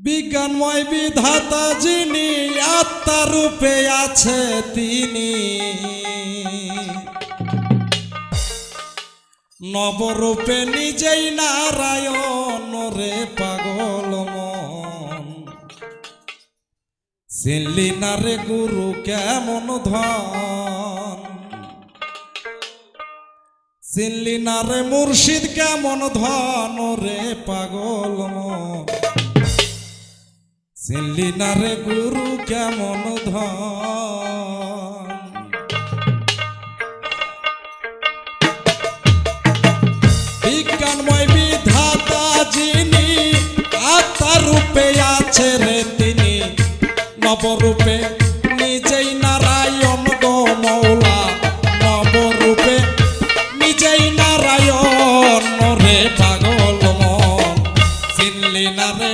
বিজ্ঞানময় বিধাতা যিনি আত্মারূপে আছে তিনি নবরূপে নিজেই নারায়ণ রে পাগল মন চিনলি না রে গুরু কেমন ধন চিনলি না রে মুর্শিদ কেমন ধন রে পাগল মন চিনলি না রে গুরু কেমন ধন বিজ্ঞানময় বিধাতা যিনি আত্মারূপে আছে রে তিনি নবরূপে নিজেই নারায়ণ গো মৌলা নবরূপে নিজেই নারায়ণ রে পাগল মন চিনলি না রে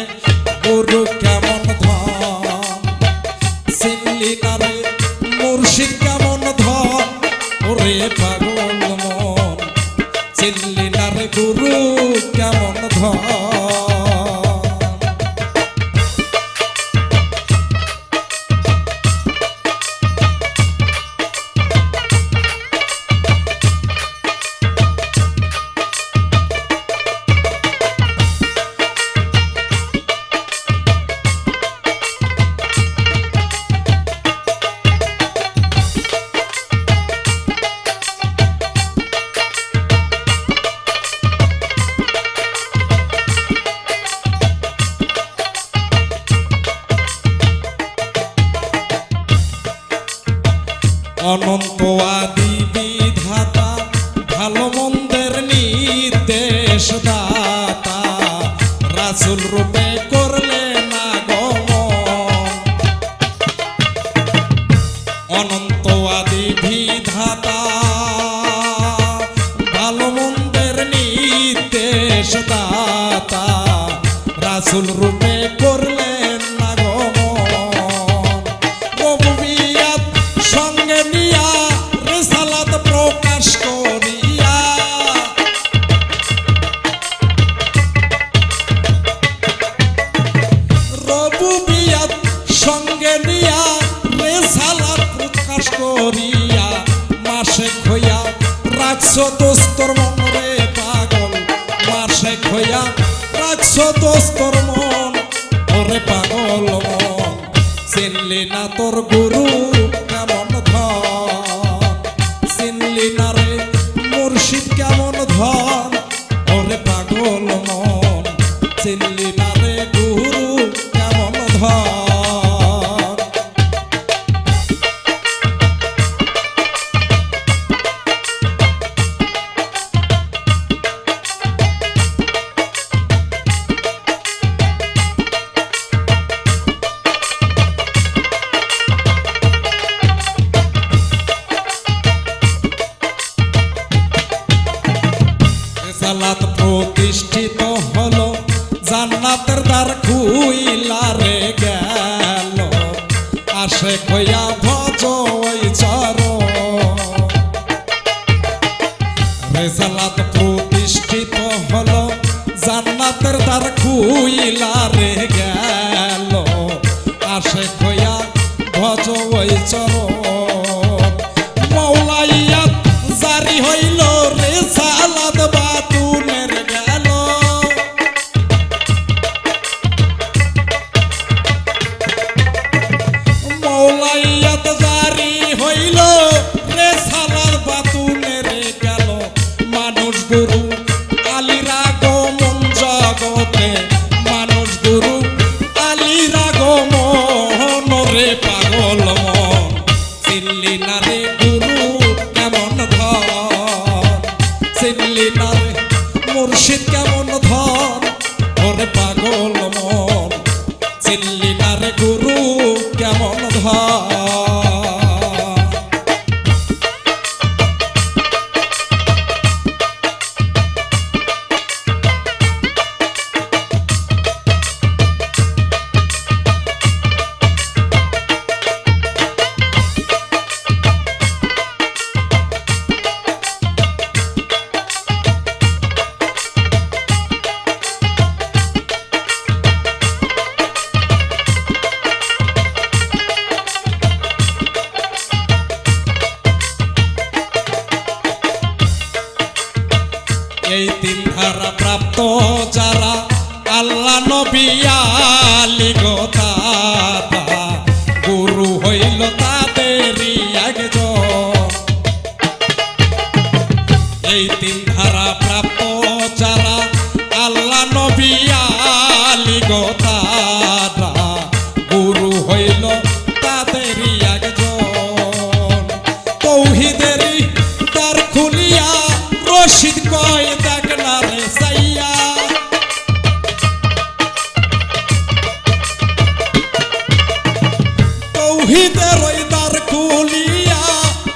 গুরু কেমন ধন চিনলি না রে মুর্শিদ কেমন ধন ওরে পাগল মন চিনলি না রে গুরু কেমন ধন অনন্ত আদি বিধাতা ভালো মন্দের নির্দেশ দাতা রাসূল রূপে করলে না গমন অনন্ত আদি বিধাতা ভালো মন্দের নির্দেশ দাতা রাসূল রূপে করলেন না গমন রবুবিয়াত সঙ্গে নিয়া রিসালাত প্রকাশ করিয়া রবুবিয়াত সঙ্গে নিয়া রিসালাত প্রকাশ করিয়া মাসে খইয়া রাখছো দোস্তর মন রে পাগল মাসে খইয়া রাখছো দোস্তর মন ওরে পাগল মন চিনলি না তোর গুরু কেমন ধন চিনলি না রে মুর্শিদ কেমন ধন ওরে পাগল মন চিনলি না রে গুরু কেমন ধন রিসালাত প্রতিষ্ঠিত হলো জান্নাতের দ্বার খুইলা রে গেল আসে কইয়া ভজ ওই চরণ রিসালাত প্রতিষ্ঠিত হলো জান্নাতের দ্বার খুইলা রে গেল আসে কইয়া ভজ ওই চরণ মওলাইয়াত জারি হইল রিসালাত বাতুনের গেল মওলাই প্রাপ্ত যারা আল্লাহ নবী আলী গো দাদা গুরু হইল তাদেরই একজন। এই তিন ধারা প্রাপ্ত যারা আল্লাহ নবী আলী গো দাদা গুরু হইল তাদেরই একজন। তৌহিদেরই দ্বার খুলিয়া রশিদ কয় দেখ না রে সাইয়া, তৌহিদের ওই দ্বার খুলিয়া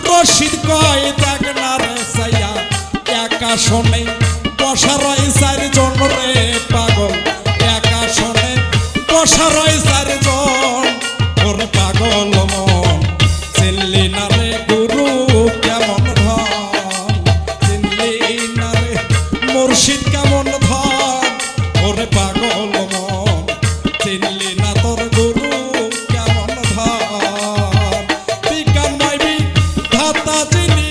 রশিদ কয় দেখ না রে সাইয়া। একা শোনে বসা রয় চারজন রে পাগল, একা শোনে বসা রয় চারজন ওরে পাগল মন। চিনলি না রে গুরু কেমন ধন, চিনলি না রে মুর্শিদ কেমন ধন ওরে পাগল মন। চিনলি না তোর গুরু কেমন ধন। বিজ্ঞানময় বিধাতা যিনি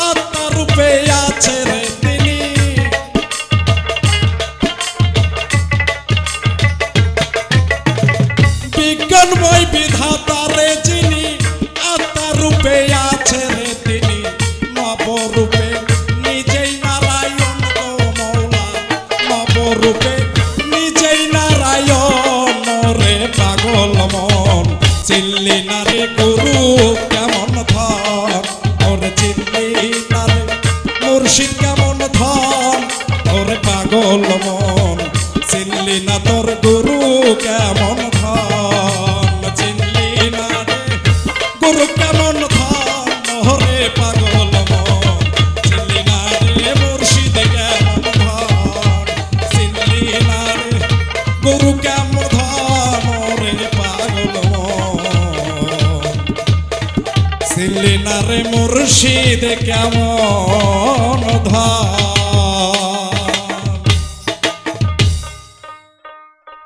আত্মা রূপে আছে রে তিনি, বিজ্ঞানময় বিধাতা রে যিনি আত্মা রূপে আছে রে তিনি। নবরূপে নিজেই নারায়ণ গো মৌলা, নবরূপে নিজেই নারায়ণ রে পাগল মন। চিনলি না রে গুরু কেমন ধন ওরে, চিনলি না রে মুর্শিদ কেমন ধন ওরে পাগল মন। চিনলি না তোর গুরু কেমন ধন, চিনলি না রে গুরু কেমন ধন ওরে পাগল মন। চিনলি না রে মুর্শিদ কেমন ধন, চিনলি না রে গুরু কেমন ধন ওরে পাগল মন। চিনলি না রে মুর্শিদ কেমন ধন।